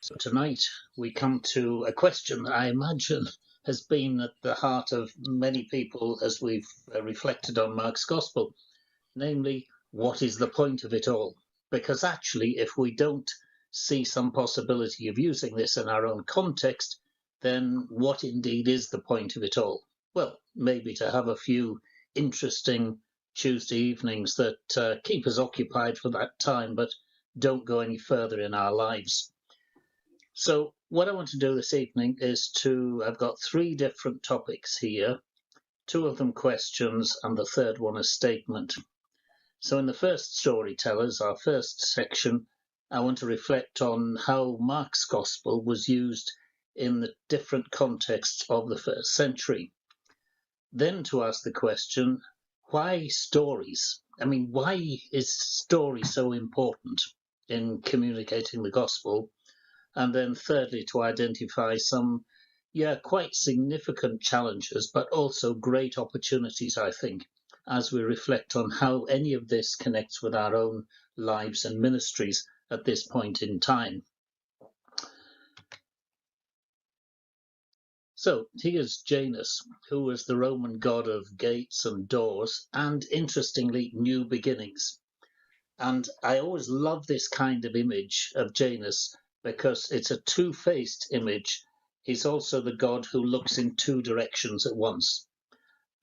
So tonight we come to a question that I imagine has been at the heart of many people as we've reflected on Mark's Gospel, namely, what is the point of it all? Because actually, if we don't see some possibility of using this in our own context, then what indeed is the point of it all? Well, maybe to have a few interesting Tuesday evenings that keep us occupied for that time, but don't go any further in our lives. So what I want to do this evening is I've got three different topics here, two of them questions and the third one a statement. So in the first Storytellers, our first section, I want to reflect on how Mark's Gospel was used in the different contexts of the first century. Then to ask the question, why stories? I mean, why is story so important in communicating the Gospel? And then thirdly, to identify some, quite significant challenges, but also great opportunities, I think, as we reflect on how any of this connects with our own lives and ministries at this point in time. So here's Janus, who was the Roman god of gates and doors, and interestingly, new beginnings. And I always love this kind of image of Janus because it's a two-faced image. He's also the god who looks in two directions at once.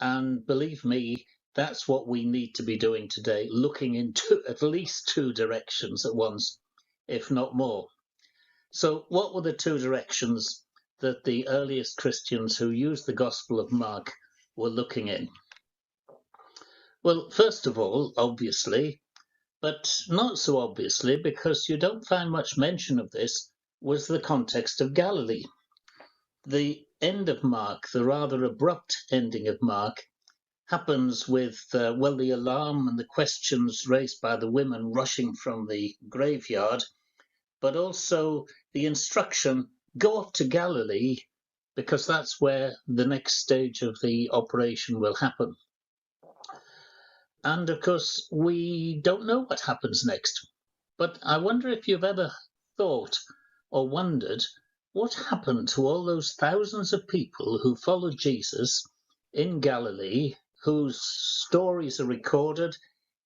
And believe me, that's what we need to be doing today, looking into at least two directions at once, if not more. So what were the two directions that the earliest Christians who used the Gospel of Mark were looking in? Well, first of all, obviously, but not so obviously, because you don't find much mention of this, was the context of Galilee. The end of Mark, the rather abrupt ending of Mark, happens with, the alarm and the questions raised by the women rushing from the graveyard, but also the instruction, go up to Galilee, because that's where the next stage of the operation will happen. And of course, we don't know what happens next. But I wonder if you've ever thought or wondered what happened to all those thousands of people who followed Jesus in Galilee, whose stories are recorded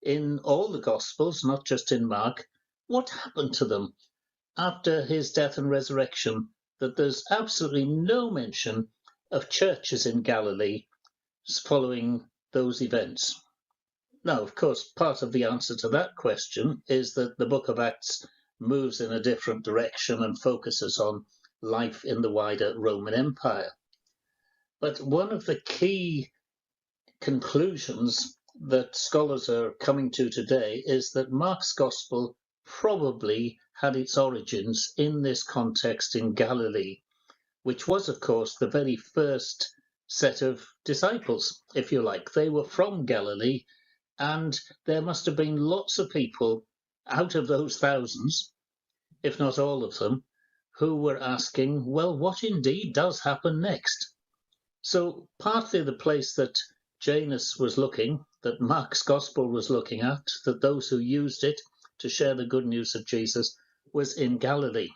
in all the Gospels, not just in Mark. What happened to them after his death and resurrection, that there's absolutely no mention of churches in Galilee following those events? Now, of course, part of the answer to that question is that the book of Acts moves in a different direction and focuses on life in the wider Roman Empire. But one of the key conclusions that scholars are coming to today is that Mark's Gospel probably had its origins in this context in Galilee, which was, of course, the very first set of disciples, if you like. They were from Galilee. And there must have been lots of people out of those thousands, if not all of them, who were asking, well, what indeed does happen next? So partly the place that Janus was looking, that Mark's Gospel was looking at, that those who used it to share the good news of Jesus was in Galilee.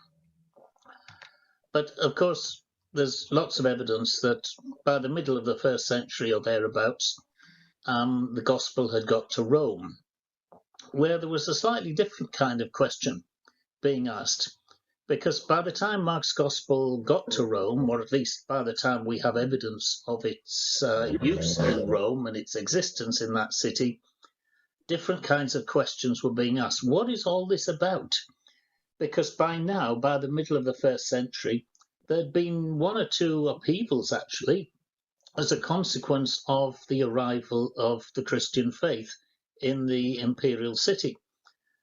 But of course, there's lots of evidence that by the middle of the first century or thereabouts, the gospel had got to Rome, where there was a slightly different kind of question being asked. Because by the time Mark's gospel got to Rome, or at least by the time we have evidence of its use in Rome and its existence in that city, different kinds of questions were being asked. What is all this about? Because by now, by the middle of the first century, there'd been one or two upheavals, actually, as a consequence of the arrival of the Christian faith in the imperial city.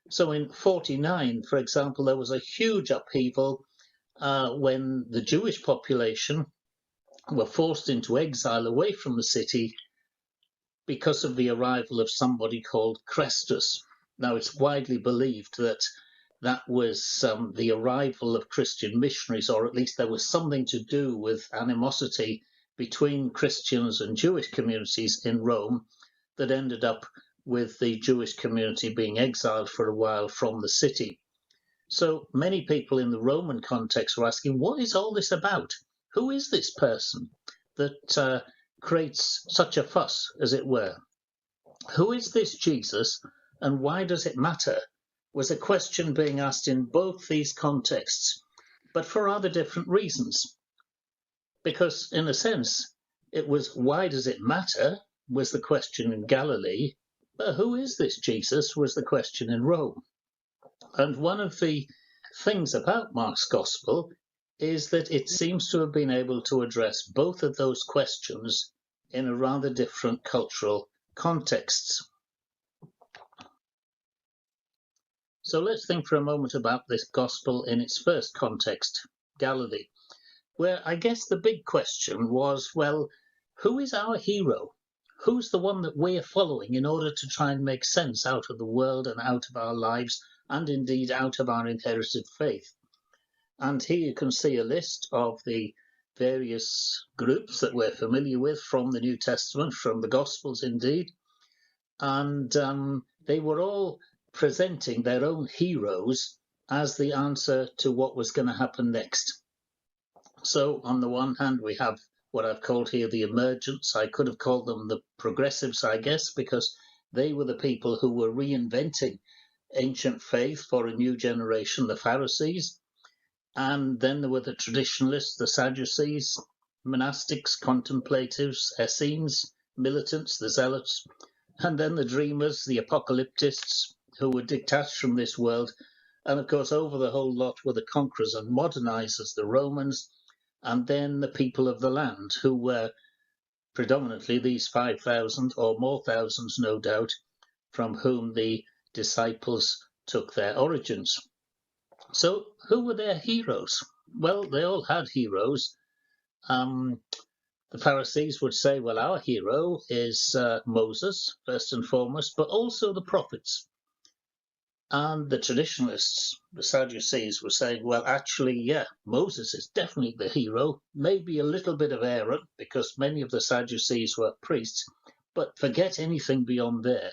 So in 49, for example, there was a huge upheaval when the Jewish population were forced into exile away from the city because of the arrival of somebody called Chrestus. Now, it's widely believed that that was the arrival of Christian missionaries, or at least there was something to do with animosity between Christians and Jewish communities in Rome that ended up with the Jewish community being exiled for a while from the city. So many people in the Roman context were asking, what is all this about? Who is this person that creates such a fuss, as it were? Who is this Jesus, and why does it matter? Was a question being asked in both these contexts, but for rather different reasons. Because, in a sense, it was why does it matter was the question in Galilee, but who is this Jesus was the question in Rome. And one of the things about Mark's Gospel is that it seems to have been able to address both of those questions in a rather different cultural contexts. So let's think for a moment about this Gospel in its first context, Galilee, where I guess the big question was, well, who is our hero? Who's the one that we're following in order to try and make sense out of the world and out of our lives, and indeed out of our inherited faith? And here you can see a list of the various groups that we're familiar with from the New Testament, from the Gospels indeed. And they were all presenting their own heroes as the answer to what was going to happen next. So on the one hand, we have what I've called here the emergents. I could have called them the progressives, I guess, because they were the people who were reinventing ancient faith for a new generation, the Pharisees. And then there were the traditionalists, the Sadducees, monastics, contemplatives, Essenes, militants, the zealots, and then the dreamers, the apocalyptists, who were detached from this world. And of course, over the whole lot were the conquerors and modernizers, the Romans, and then the people of the land, who were predominantly these 5,000 or more thousands, no doubt, from whom the disciples took their origins. So who were their heroes? Well, they all had heroes. The Pharisees would say, well, our hero is Moses, first and foremost, but also the prophets. And the traditionalists, the Sadducees, were saying, well, actually, yeah, Moses is definitely the hero, maybe a little bit of Aaron, because many of the Sadducees were priests, but forget anything beyond there,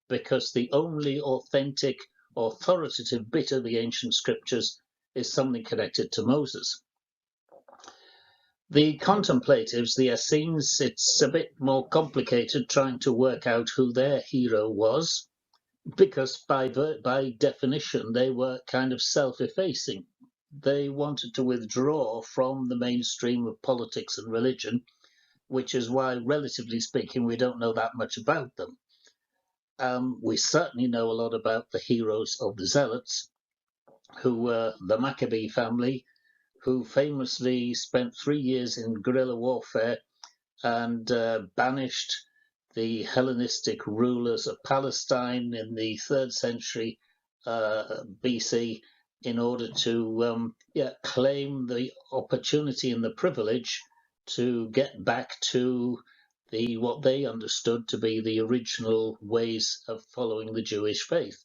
because the only authentic, authoritative bit of the ancient scriptures is something connected to Moses. The contemplatives, the Essenes, it's a bit more complicated trying to work out who their hero was, because by definition they were kind of self-effacing. They wanted to withdraw from the mainstream of politics and religion, which is why, relatively speaking, we don't know that much about them. We certainly know a lot about the heroes of the Zealots, who were the Maccabee family, who famously spent 3 years in guerrilla warfare and banished the Hellenistic rulers of Palestine in the 3rd century BC in order to claim the opportunity and the privilege to get back to what they understood to be the original ways of following the Jewish faith.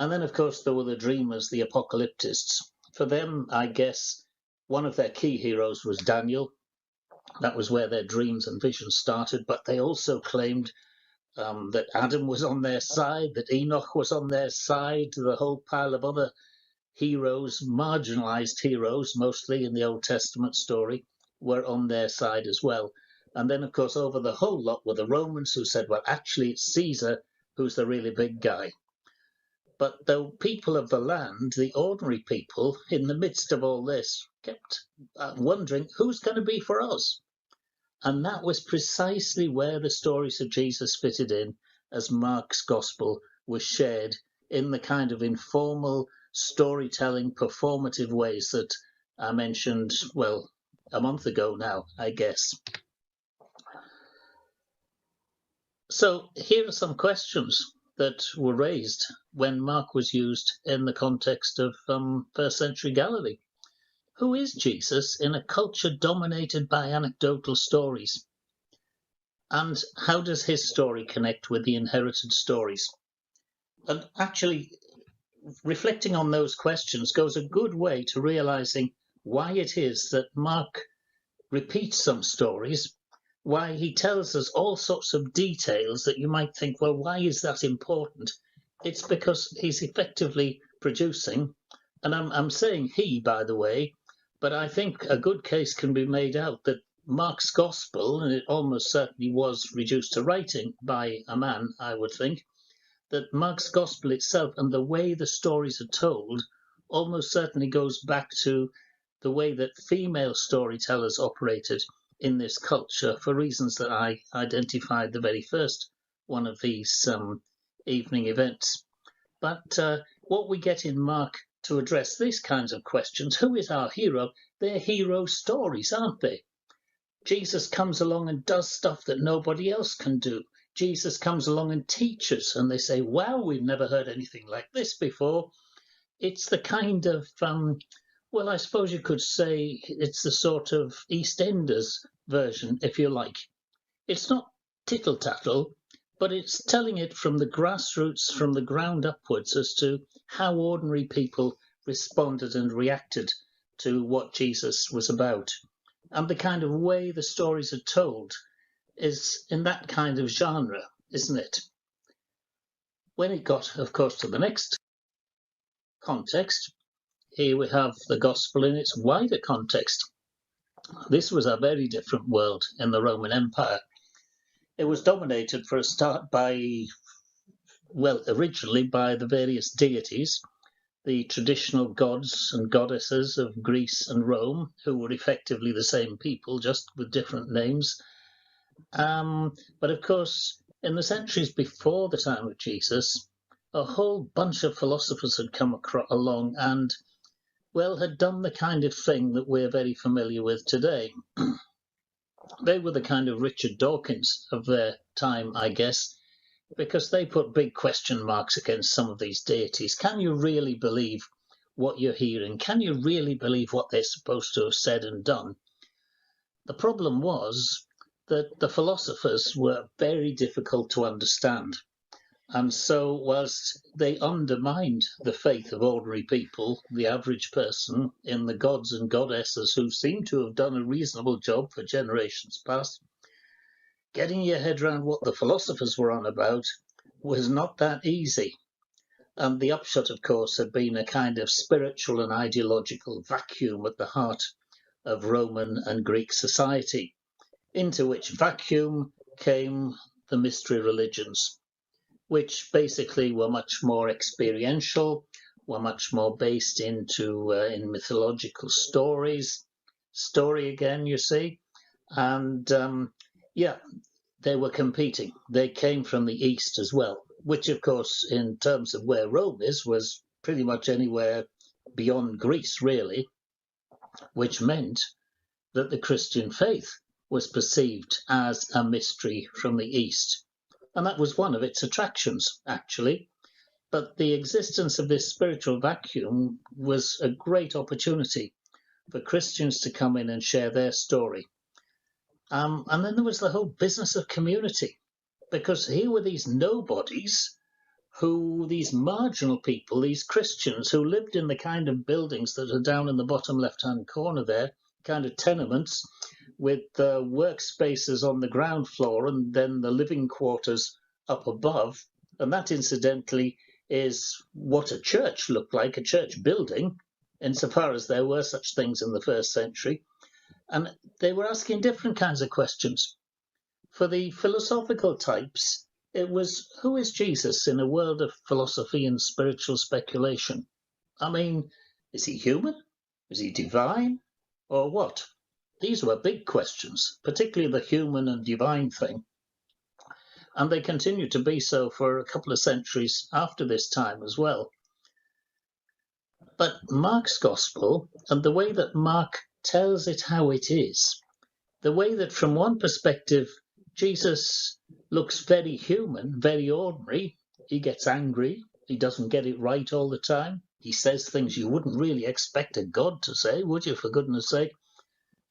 And then, of course, there were the dreamers, the apocalyptists. For them, I guess, one of their key heroes was Daniel. That was where their dreams and visions started, but they also claimed that Adam was on their side, that Enoch was on their side, the whole pile of other heroes, marginalized heroes, mostly in the Old Testament story, were on their side as well. And then, of course, over the whole lot were the Romans, who said, well, actually, it's Caesar who's the really big guy. But the people of the land, the ordinary people, in the midst of all this, kept wondering, who's going to be for us? And that was precisely where the stories of Jesus fitted in, as Mark's gospel was shared in the kind of informal storytelling, performative ways that I mentioned, well, a month ago now, I guess. So here are some questions that were raised when Mark was used in the context of first century Galilee. Who is Jesus in a culture dominated by anecdotal stories? And how does his story connect with the inherited stories? And actually, reflecting on those questions goes a good way to realizing why it is that Mark repeats some stories, why he tells us all sorts of details that you might think, well, why is that important? It's because he's effectively producing And I'm saying he, by the way, but I think a good case can be made out that Mark's Gospel, and it almost certainly was reduced to writing by a man, I would think, that Mark's Gospel itself and the way the stories are told almost certainly goes back to the way that female storytellers operated in this culture for reasons that I identified the very first one of these evening events. But what we get in Mark to address these kinds of questions, who is our hero? They're hero stories, aren't they? Jesus comes along and does stuff that nobody else can do. Jesus comes along and teaches, and they say, wow, we've never heard anything like this before. It's the kind of, well, I suppose you could say it's the sort of EastEnders version, if you like. It's not tittle-tattle, but it's telling it from the grassroots, from the ground upwards, as to how ordinary people responded and reacted to what Jesus was about. And the kind of way the stories are told is in that kind of genre, isn't it? When it got, of course, to the next context, here we have the gospel in its wider context. This was a very different world in the Roman Empire. It was dominated for a start by, well, originally by the various deities, the traditional gods and goddesses of Greece and Rome, who were effectively the same people, just with different names. But of course, in the centuries before the time of Jesus, a whole bunch of philosophers had come along and, well, had done the kind of thing that we're very familiar with today. They were the kind of Richard Dawkins of their time, I guess, because they put big question marks against some of these deities. Can you really believe what you're hearing? Can you really believe what they're supposed to have said and done? The problem was that the philosophers were very difficult to understand. And so, whilst they undermined the faith of ordinary people, the average person, in the gods and goddesses who seem to have done a reasonable job for generations past, getting your head around what the philosophers were on about was not that easy. And the upshot, of course, had been a kind of spiritual and ideological vacuum at the heart of Roman and Greek society, into which vacuum came the mystery religions, which basically were much more experiential, were much more based into in mythological stories. Story again, you see. And yeah, they were competing. They came from the East as well, which, of course, in terms of where Rome is, was pretty much anywhere beyond Greece, really, which meant that the Christian faith was perceived as a mystery from the East. And that was one of its attractions, actually. But the existence of this spiritual vacuum was a great opportunity for Christians to come in and share their story. And then there was the whole business of community, because here were these nobodies these marginal people, these Christians who lived in the kind of buildings that are down in the bottom left-hand corner there, kind of tenements with workspaces on the ground floor and then the living quarters up above. And that, incidentally, is what a church looked like, a church building, insofar as there were such things in the first century. And they were asking different kinds of questions. For the philosophical types, it was, who is Jesus in a world of philosophy and spiritual speculation? I mean, is he human? Is he divine? Or what? These were big questions, particularly the human and divine thing. And they continue to be so for a couple of centuries after this time as well. But Mark's Gospel, and the way that Mark tells it how it is, the way that from one perspective, Jesus looks very human, very ordinary. He gets angry. He doesn't get it right all the time. He says things you wouldn't really expect a God to say, would you, for goodness sake?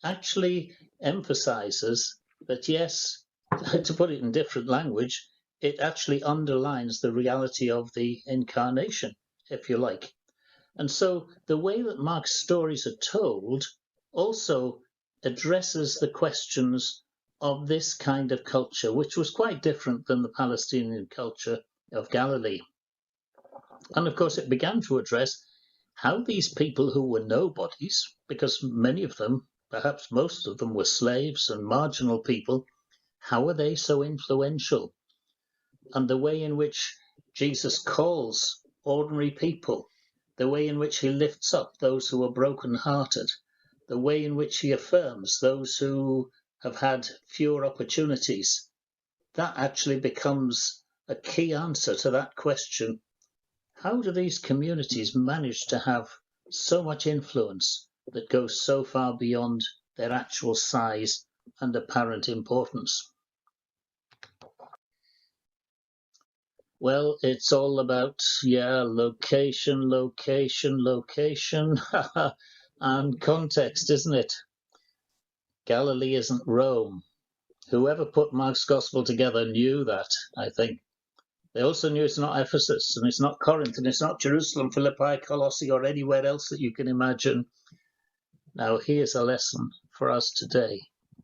Actually emphasizes that, yes, to put it in different language, it actually underlines the reality of the incarnation, if you like. And so the way that Mark's stories are told also addresses the questions of this kind of culture, which was quite different than the Palestinian culture of Galilee. And of course, it began to address how these people who were nobodies, because many of them, perhaps most of them, were slaves and marginal people, how are they so influential? And the way in which Jesus calls ordinary people, the way in which he lifts up those who are broken-hearted, the way in which he affirms those who have had fewer opportunities, that actually becomes a key answer to that question. How do these communities manage to have so much influence that goes so far beyond their actual size and apparent importance? Well, it's all about, location, location, location, and context, isn't it? Galilee isn't Rome. Whoever put Mark's gospel together knew that, I think. They also knew it's not Ephesus, and it's not Corinth, and it's not Jerusalem, Philippi, Colossae, or anywhere else that you can imagine. Now, here's a lesson for us today,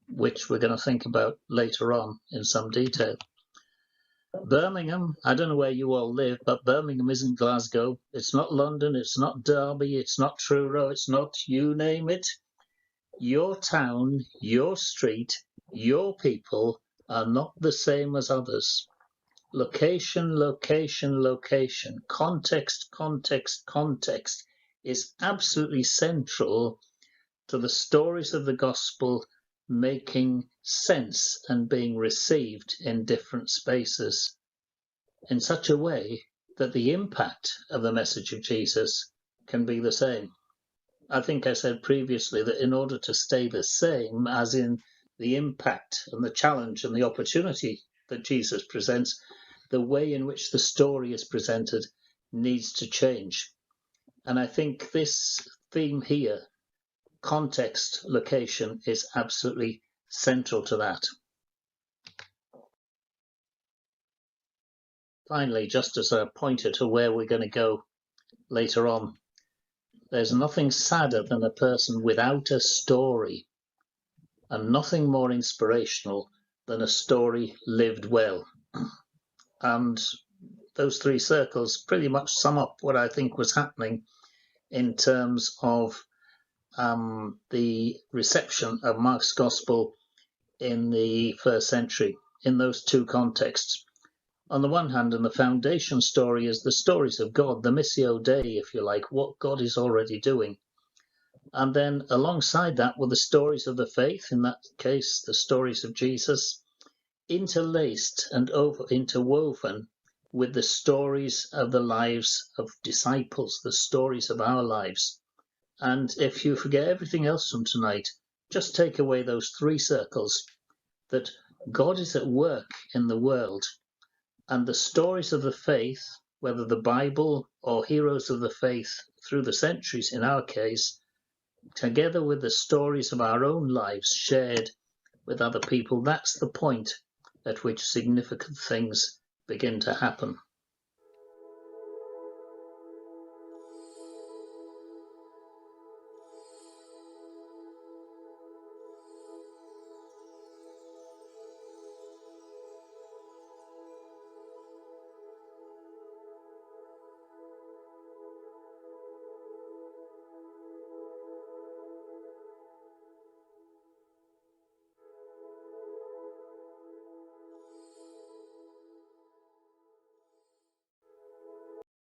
which we're going to think about later on in some detail. Birmingham, I don't know where you all live, but Birmingham isn't Glasgow. It's not London, it's not Derby, it's not Truro, it's not you name it. Your town, your street, your people are not the same as others. Location, location, location, context, context, context is absolutely central to the stories of the gospel making sense and being received in different spaces in such a way that the impact of the message of Jesus can be the same. I think I said previously that in order to stay the same, as in the impact and the challenge and the opportunity that Jesus presents, the way in which the story is presented needs to change. And I think this theme here, context, location, is absolutely central to that. Finally, just as a pointer to where we're going to go later on, there's nothing sadder than a person without a story, and nothing more inspirational than a story lived well. And those three circles pretty much sum up what I think was happening in terms of the reception of Mark's Gospel in the first century in those two contexts. On the one hand, and the foundation story is the stories of God, the Missio Dei, if you like, what God is already doing. And then alongside that were the stories of the faith, in that case, the stories of Jesus, interlaced and interwoven with the stories of the lives of disciples, the stories of our lives. And if you forget everything else from tonight, just take away those three circles, that God is at work in the world, and the stories of the faith, whether the Bible or heroes of the faith through the centuries in our case, together with the stories of our own lives shared with other people, that's the point at which significant things begin to happen.